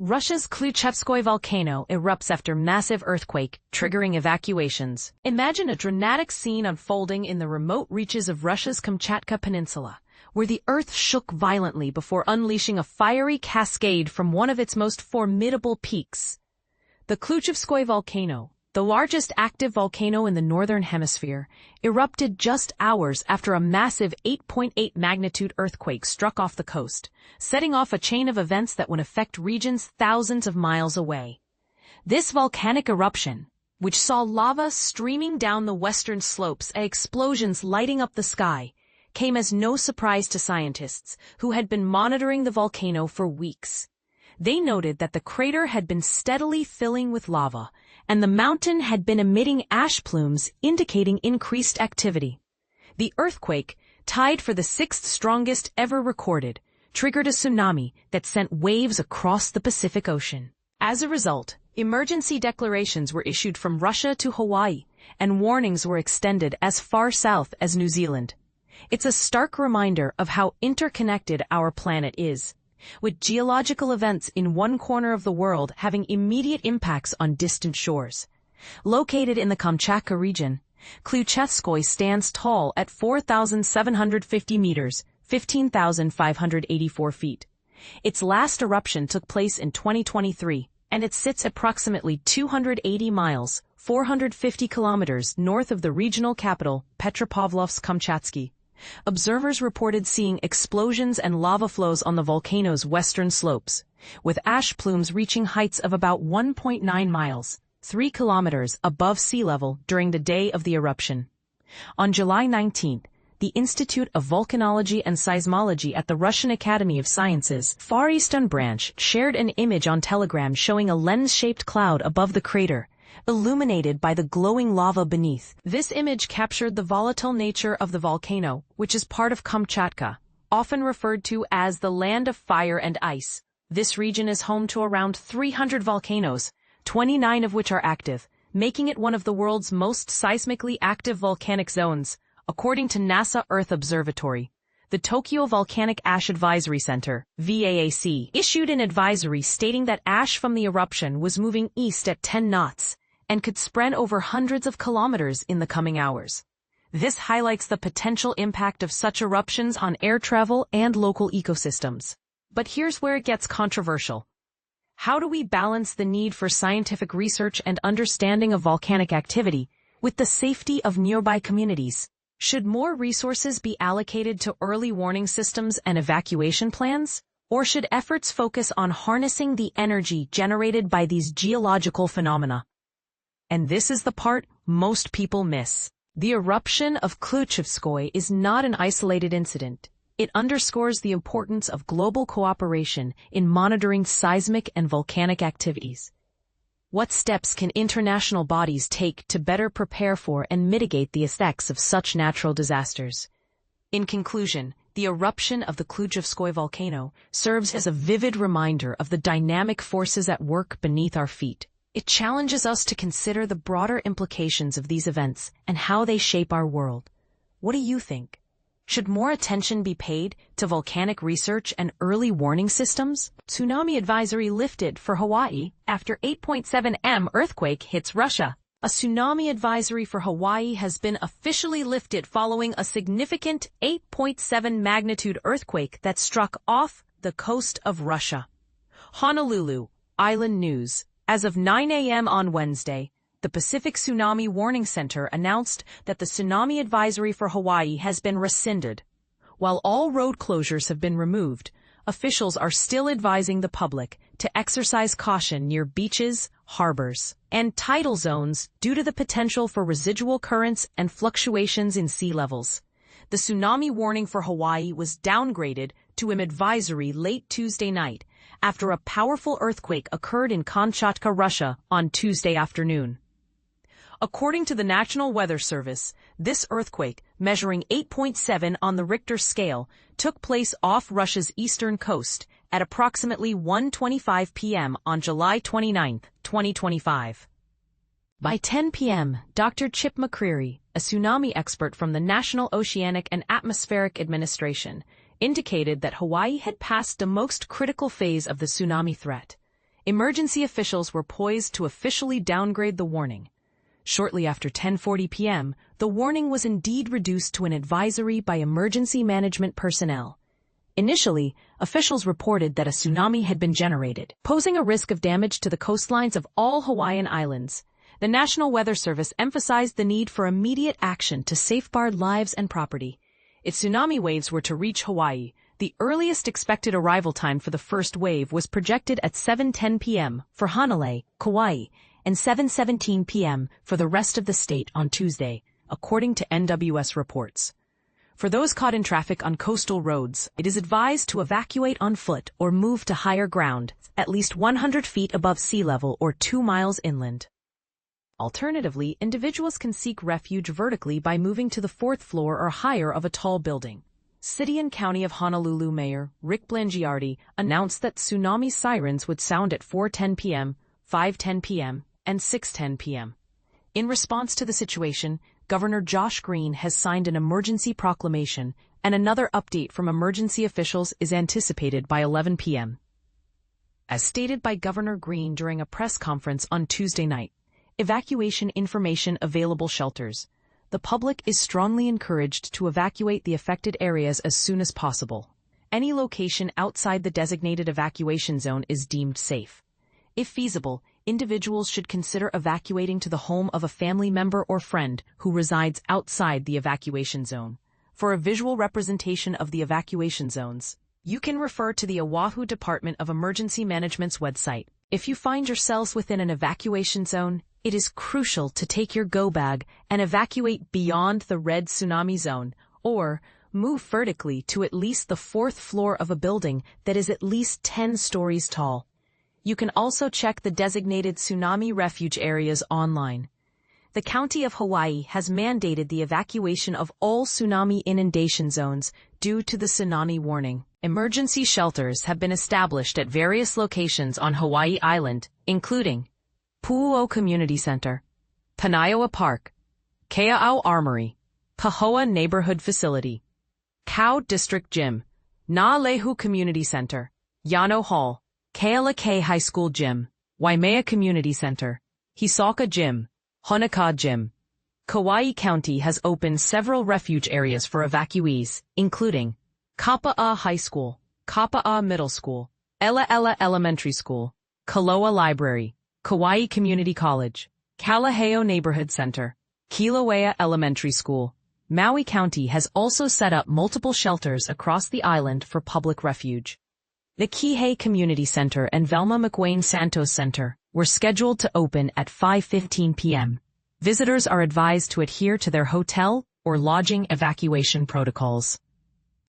Russia's Klyuchevskoy volcano erupts after massive earthquake, triggering evacuations. Imagine a dramatic scene unfolding in the remote reaches of Russia's Kamchatka peninsula, where the earth shook violently before unleashing a fiery cascade from one of its most formidable peaks. The Klyuchevskoy volcano, the largest active volcano in the northern hemisphere, erupted just hours after a massive 8.8 magnitude earthquake struck off the coast, setting off a chain of events that would affect regions thousands of miles away. This volcanic eruption, which saw lava streaming down the western slopes and explosions lighting up the sky, came as no surprise to scientists who had been monitoring the volcano for weeks. They noted that the crater had been steadily filling with lava, and the mountain had been emitting ash plumes indicating increased activity. The earthquake, tied for the sixth strongest ever recorded, triggered a tsunami that sent waves across the Pacific Ocean. As a result, emergency declarations were issued from Russia to Hawaii, and warnings were extended as far south as New Zealand. It's a stark reminder of how interconnected our planet is, with geological events in one corner of the world having immediate impacts on distant shores. Located in the Kamchatka region, Klyuchevskoy stands tall at 4,750 meters, 15,584 feet. Its last eruption took place in 2023, and it sits approximately 280 miles, 450 kilometers north of the regional capital, Petropavlovsk-Kamchatsky. Observers reported seeing explosions and lava flows on the volcano's western slopes, with ash plumes reaching heights of about 1.9 miles, 3 kilometers above sea level during the day of the eruption. On July 19, the Institute of Volcanology and Seismology at the Russian Academy of Sciences, Far Eastern Branch, shared an image on Telegram showing a lens-shaped cloud above the crater, illuminated by the glowing lava beneath. This image captured the volatile nature of the volcano, which is part of Kamchatka, often referred to as the land of fire and ice. This region is home to around 300 volcanoes, 29 of which are active, making it one of the world's most seismically active volcanic zones, according to NASA Earth Observatory. The Tokyo Volcanic Ash Advisory Center, VAAC, issued an advisory stating that ash from the eruption was moving east at 10 knots, and could spread over hundreds of kilometers in the coming hours. This highlights the potential impact of such eruptions on air travel and local ecosystems. But here's where it gets controversial. How do we balance the need for scientific research and understanding of volcanic activity with the safety of nearby communities? Should more resources be allocated to early warning systems and evacuation plans? Or should efforts focus on harnessing the energy generated by these geological phenomena? And this is the part most people miss. The eruption of Klyuchevskoy is not an isolated incident. It underscores the importance of global cooperation in monitoring seismic and volcanic activities. What steps can international bodies take to better prepare for and mitigate the effects of such natural disasters? In conclusion, the eruption of the Klyuchevskoy volcano serves as a vivid reminder of the dynamic forces at work beneath our feet. It challenges us to consider the broader implications of these events and how they shape our world. What do you think? Should more attention be paid to volcanic research and early warning systems? Tsunami Advisory lifted for Hawaii after 8.7 m earthquake hits Russia. A tsunami advisory for Hawaii has been officially lifted following a significant 8.7 magnitude earthquake that struck off the coast of Russia. Honolulu, Island News. As of 9 a.m. on Wednesday, the Pacific Tsunami Warning Center announced that the Tsunami Advisory for Hawaii has been rescinded. While all road closures have been removed, officials are still advising the public to exercise caution near beaches, harbors, and tidal zones due to the potential for residual currents and fluctuations in sea levels. The tsunami warning for Hawaii was downgraded to an advisory late Tuesday night, after a powerful earthquake occurred in Kamchatka, Russia, on Tuesday afternoon. According to the National Weather Service, this earthquake, measuring 8.7 on the Richter scale, took place off Russia's eastern coast at approximately 1:25 p.m. on July 29, 2025. By 10 p.m., Dr. Chip McCreary, a tsunami expert from the National Oceanic and Atmospheric Administration, indicated that Hawaii had passed the most critical phase of the tsunami threat. emergency officials were poised to officially downgrade the warning. Shortly after 10:40 p.m., the warning was indeed reduced to an advisory by emergency management personnel. Initially, officials reported that a tsunami had been generated, posing a risk of damage to the coastlines of all Hawaiian islands. The National Weather Service emphasized the need for immediate action to safeguard lives and property. If tsunami waves were to reach Hawaii, the earliest expected arrival time for the first wave was projected at 7:10 p.m. for Hanalei, Kauai, and 7:17 p.m. for the rest of the state on Tuesday, according to NWS reports. For those caught in traffic on coastal roads, it is advised to evacuate on foot or move to higher ground, at least 100 feet above sea level or 2 miles inland. Alternatively, individuals can seek refuge vertically by moving to the 4th floor or higher of a tall building. City and County of Honolulu Mayor Rick Blangiardi announced that tsunami sirens would sound at 4:10 p.m., 5:10 p.m., and 6:10 p.m. In response to the situation, Governor Josh Green has signed an emergency proclamation, and another update from emergency officials is anticipated by 11 p.m. As stated by Governor Green during a press conference on Tuesday night, evacuation information available shelters. The public is strongly encouraged to evacuate the affected areas as soon as possible. Any location outside the designated evacuation zone is deemed safe. If feasible, individuals should consider evacuating to the home of a family member or friend who resides outside the evacuation zone. For a visual representation of the evacuation zones, you can refer to the Oahu Department of Emergency Management's website. If you find yourselves within an evacuation zone, it is crucial to take your go bag and evacuate beyond the red tsunami zone, or move vertically to at least the 4th floor of a building that is at least 10 stories tall. You can also check the designated tsunami refuge areas online. The County of Hawaii has mandated the evacuation of all tsunami inundation zones due to the tsunami warning. Emergency shelters have been established at various locations on Hawaii Island, including Pu'uo Community Center, Panaioa Park, Kea'au Armory, Pahoa Neighborhood Facility, Kau District Gym, Na'alehu Community Center, Yano Hall, Kealakea High School Gym, Waimea Community Center, Hisoka Gym, Honoka Gym. Kauai County has opened several refuge areas for evacuees, including Kapa'a High School, Kapa'a Middle School, Ela Elementary School, Kaloa Library, Kauai Community College, Kalaheo Neighborhood Center, Kilauea Elementary School. Maui County has also set up multiple shelters across the island for public refuge. The Kihei Community Center and Velma McWayne Santos Center were scheduled to open at 5:15 p.m. Visitors are advised to adhere to their hotel or lodging evacuation protocols.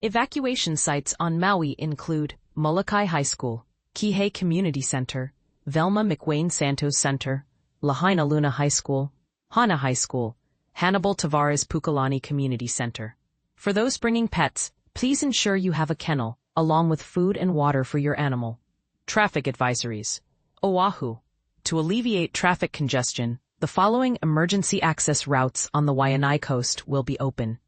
Evacuation sites on Maui include Molokai High School, Kihei Community Center, Velma McWayne Santos Center, Lahaina Luna High School, Hana High School, Hannibal Tavares Pukalani Community Center. For those bringing pets, please ensure you have a kennel, along with food and water for your animal. Traffic advisories. Oahu. To alleviate traffic congestion, the following emergency access routes on the Waianae coast will be open.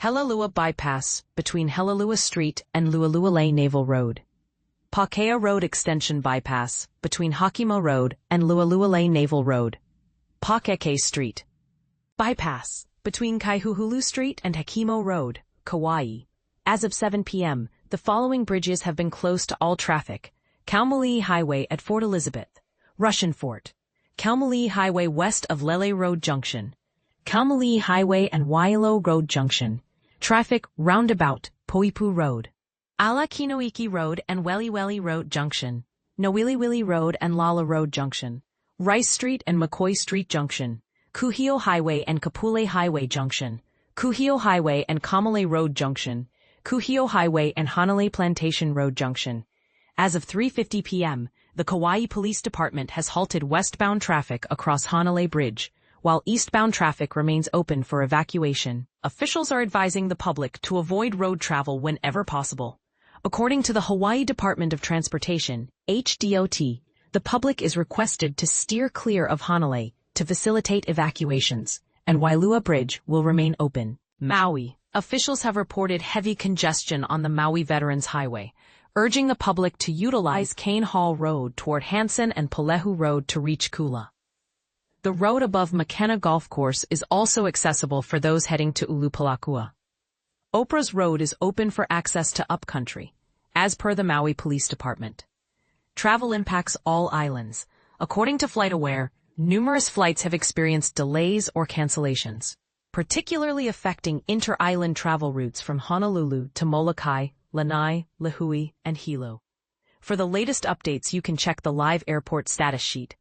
Helulua Bypass, between Helulua Street and Lualualei Naval Road. Pakea Road Extension Bypass, between Hakima Road and Lualualei Naval Road. Pakeke Street Bypass, between Kaihuhulu Street and Hakimo Road, Kauai. As of 7 p.m., the following bridges have been closed to all traffic. Kaumalii Highway at Fort Elizabeth, Russian Fort. Kaumalii Highway west of Lele Road Junction. Kaumalii Highway and Wailo Road Junction. Traffic roundabout, Poipu Road. Ala Kinoiki Road and Weliweli Road Junction. Nawiliwili Road and Lala Road Junction. Rice Street and McCoy Street Junction. Kuhio Highway and Kapule Highway Junction. Kuhio Highway and Kamale Road Junction. Kuhio Highway and Hanalei Plantation Road Junction. As of 3:50 p.m., the Kauai Police Department has halted westbound traffic across Hanalei Bridge, while eastbound traffic remains open for evacuation. Officials are advising the public to avoid road travel whenever possible. According to the Hawaii Department of Transportation, HDOT, the public is requested to steer clear of Hanalei to facilitate evacuations, and Wailua Bridge will remain open. Maui. Officials have reported heavy congestion on the Maui Veterans Highway, urging the public to utilize Cane Hall Road toward Hansen and Palehu Road to reach Kula. The road above McKenna Golf Course is also accessible for those heading to Ulupalakua. Oprah's Road is open for access to upcountry, as per the Maui Police Department. Travel impacts all islands. According to FlightAware, numerous flights have experienced delays or cancellations, particularly affecting inter-island travel routes from Honolulu to Molokai, Lanai, Lihue, and Hilo. For the latest updates, you can check the live airport status sheet.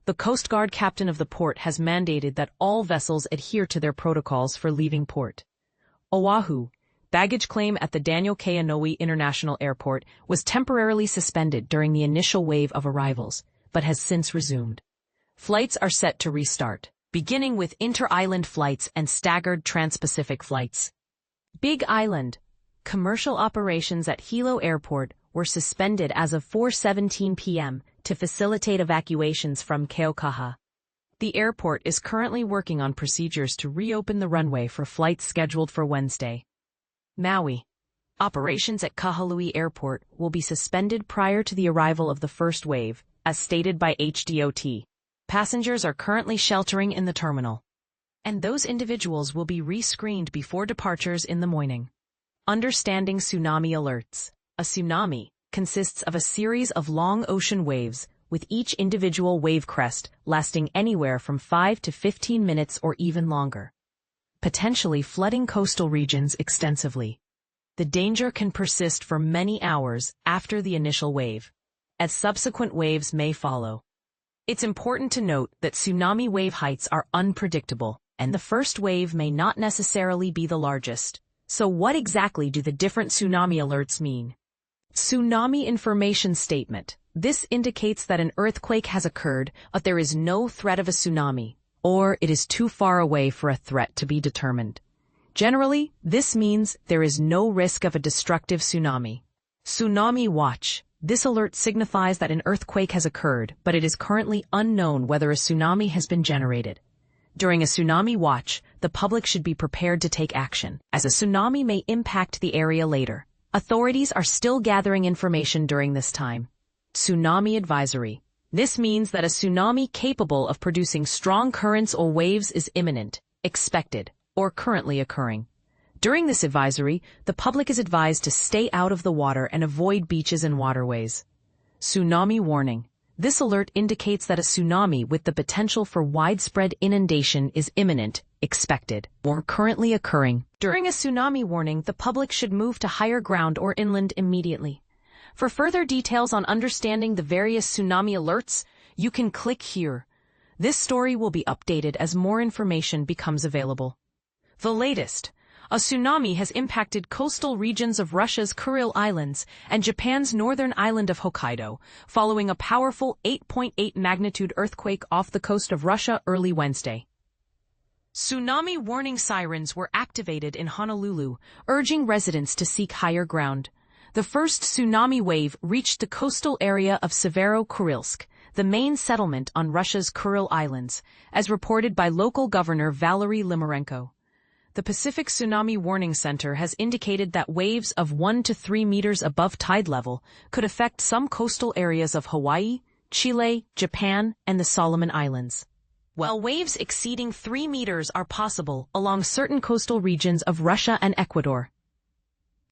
The Coast Guard captain of the port has mandated that all vessels adhere to their protocols for leaving port. Oahu, baggage claim at the Daniel K. Inouye International Airport was temporarily suspended during the initial wave of arrivals, but has since resumed. Flights are set to restart, beginning with inter-island flights and staggered trans-Pacific flights. Big Island. Commercial operations at Hilo Airport were suspended as of 4:17 p.m. to facilitate evacuations from Keaukaha. The airport is currently working on procedures to reopen the runway for flights scheduled for Wednesday. Maui. Operations at Kahului Airport will be suspended prior to the arrival of the first wave, as stated by HDOT. Passengers are currently sheltering in the terminal, and those individuals will be re-screened before departures in the morning. Understanding tsunami alerts. A tsunami consists of a series of long ocean waves, with each individual wave crest lasting anywhere from 5 to 15 minutes or even longer, potentially flooding coastal regions extensively. The danger can persist for many hours after the initial wave, as subsequent waves may follow. It's important to note that tsunami wave heights are unpredictable, and the first wave may not necessarily be the largest. So what exactly do the different tsunami alerts mean? Tsunami Information Statement. This indicates that an earthquake has occurred, but there is no threat of a tsunami, or it is too far away for a threat to be determined. Generally, this means there is no risk of a destructive tsunami. Tsunami Watch. This alert signifies that an earthquake has occurred, but it is currently unknown whether a tsunami has been generated. During a tsunami watch, the public should be prepared to take action, as a tsunami may impact the area later. Authorities are still gathering information during this time. Tsunami Advisory. This means that a tsunami capable of producing strong currents or waves is imminent, expected, or currently occurring. During this advisory, the public is advised to stay out of the water and avoid beaches and waterways. Tsunami Warning. This alert indicates that a tsunami with the potential for widespread inundation is imminent, expected, or currently occurring. During a tsunami warning, the public should move to higher ground or inland immediately. For further details on understanding the various tsunami alerts, you can click here. This story will be updated as more information becomes available. The latest. A tsunami has impacted coastal regions of Russia's Kuril Islands and Japan's northern island of Hokkaido, following a powerful 8.8 magnitude earthquake off the coast of Russia early Wednesday. Tsunami warning sirens were activated in Honolulu, urging residents to seek higher ground. The first tsunami wave reached the coastal area of Severokurilsk, the main settlement on Russia's Kuril Islands, as reported by local governor Valery Limarenko. The Pacific Tsunami Warning Center has indicated that waves of 1 to 3 meters above tide level could affect some coastal areas of Hawaii, Chile, Japan, and the Solomon Islands, while waves exceeding 3 meters are possible along certain coastal regions of Russia and Ecuador.